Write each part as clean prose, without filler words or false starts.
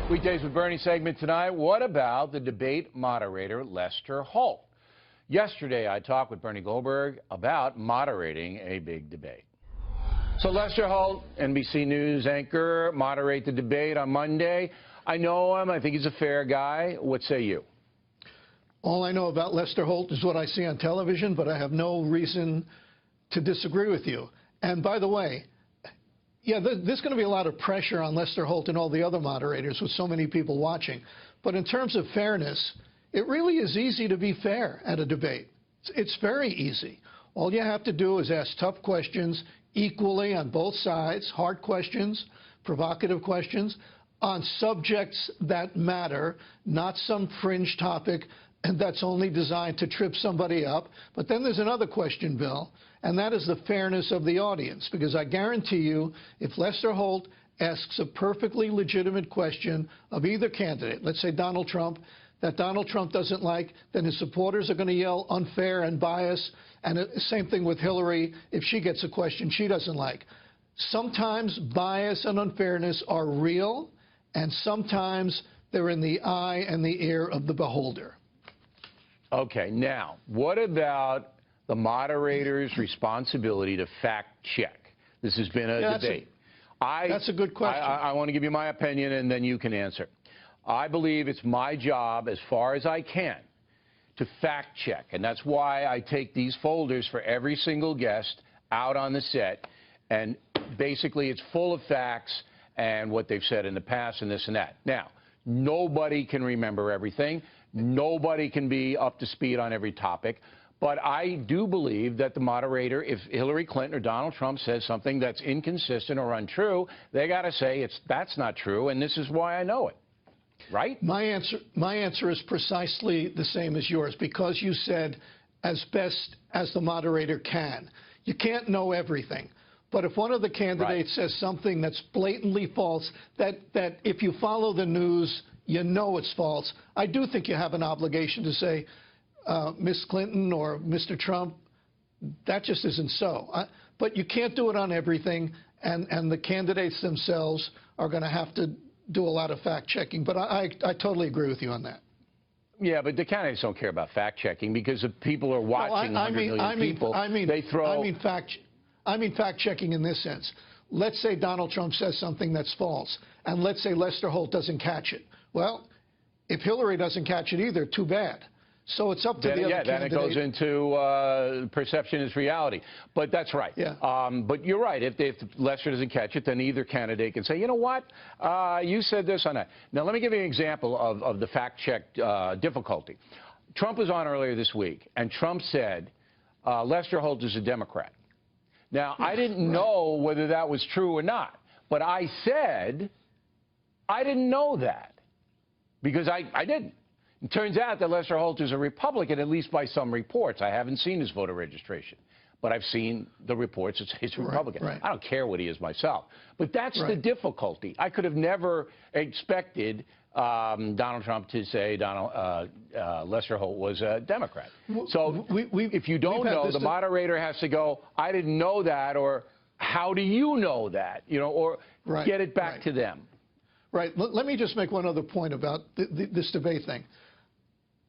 Weekdays with Bernie segment tonight. What about the debate moderator, Lester Holt? Yesterday, I talked with Bernie Goldberg about moderating a big debate. So Lester Holt, NBC News anchor, moderate the debate on Monday. I know him. I think he's a fair guy. What say you? All I know about Lester Holt is what I see on television, but I have no reason to disagree with you. And by the way, yeah, there's going to be a lot of pressure on Lester Holt and all the other moderators with so many people watching. But in terms of fairness, it really is easy to be fair at a debate. It's very easy. All you have to do is ask tough questions equally on both sides, hard questions, provocative questions, on subjects that matter, not some fringe topic and that's only designed to trip somebody up. But then there's another question, Bill, and that is the fairness of the audience. Because I guarantee you, if Lester Holt asks a perfectly legitimate question of either candidate, let's say Donald Trump, that Donald Trump doesn't like, then his supporters are going to yell unfair and bias. And same thing with Hillary if she gets a question she doesn't like. Sometimes bias and unfairness are real, and sometimes they're in the eye and the ear of the beholder. Okay, now, what about the moderator's responsibility to fact check? This has been a debate. That's a good question. I want to give you my opinion, and then you can answer. I believe it's my job, as far as I can, to fact check. And that's why I take these folders for every single guest out on the set. And basically, it's full of facts and what they've said in the past and this and that. Now, nobody can remember everything. Nobody can be up to speed on every topic. But I do believe that the moderator, if Hillary Clinton or Donald Trump says something that's inconsistent or untrue, they got to say that's not true, and this is why I know it. Right? My answer is precisely the same as yours, because you said as best as the moderator can. You can't know everything. But if one of the candidates says something that's blatantly false, that if you follow the news, you know it's false, I do think you have an obligation to say, Ms. Clinton or Mr. Trump, that just isn't so. But you can't do it on everything, and the candidates themselves are going to have to do a lot of fact-checking. But I totally agree with you on that. Yeah, but the candidates don't care about fact-checking because if people are watching 100 million people, they throw... I mean fact-checking in this sense. Let's say Donald Trump says something that's false, and let's say Lester Holt doesn't catch it. Well, if Hillary doesn't catch it either, too bad. So it's up to the other candidate. Then it goes into perception is reality. But that's right. Yeah. But you're right. If Lester doesn't catch it, then either candidate can say, you know what, you said this on that. Now, let me give you an example of the fact-check difficulty. Trump was on earlier this week, and Trump said Lester Holt is a Democrat. Now, I didn't know whether that was true or not, but I said I didn't know that because I didn't. It turns out that Lester Holt is a Republican, at least by some reports. I haven't seen his voter registration, but I've seen the reports that say he's a Republican. Right. I don't care what he is myself. But that's the difficulty. I could have never expected Donald Trump to say Lester Holt was a Democrat. So if you don't know, the moderator has to go, I didn't know that, or how do you know that, you know, or get it back to them. Right. Let me just make one other point about this debate thing.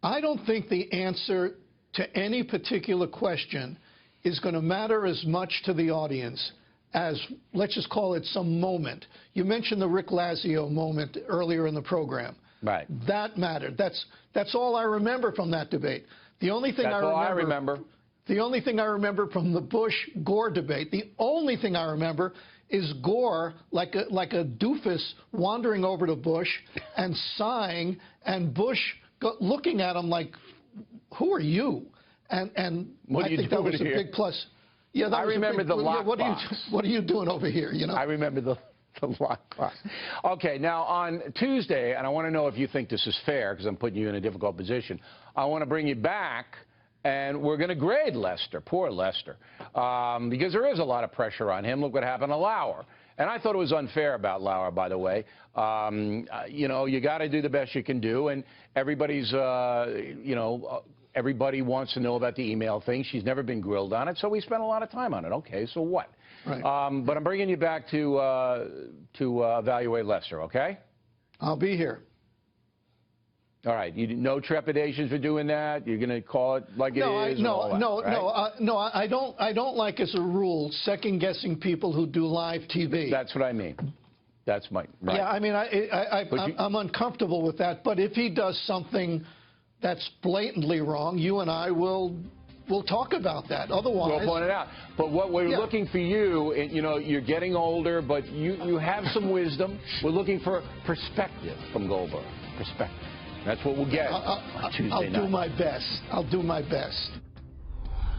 I don't think the answer to any particular question is going to matter as much to the audience as, let's just call it some moment. You mentioned the Rick Lazio moment earlier in the program. Right. That mattered. That's all I remember from that debate. The only thing I remember. The only thing I remember from the Bush-Gore debate, the only thing I remember is Gore, like a doofus, wandering over to Bush and sighing, and Bush looking at him like, who are you? And I think that was a big plus. Yeah, I remember the lockbox. What are you doing over here? You know. I remember the lockbox. Okay, now on Tuesday, and I want to know if you think this is fair because I'm putting you in a difficult position. I want to bring you back, and we're going to grade Lester, poor Lester, because there is a lot of pressure on him. Look what happened to Lauer. And I thought it was unfair about Lauer, by the way. You know, you got to do the best you can do, and everybody's, you know, everybody wants to know about the email thing. She's never been grilled on it, so we spent a lot of time on it. Okay, so what? Right. But I'm bringing you back to evaluate Lester, okay? I'll be here. All right. No trepidations for doing that? You're going to call it like it is? I don't like, as a rule, second-guessing people who do live TV. That's what I mean. That's my... Right. Yeah, I mean, I'm uncomfortable with that. But if he does something that's blatantly wrong, you and I will talk about that. Otherwise... We'll point it out. But what we're looking for you, you know, you're getting older, but you have some wisdom. We're looking for perspective from Goldberg. Perspective. That's what we'll get on Tuesday night. I'll do my best. I'll do my best.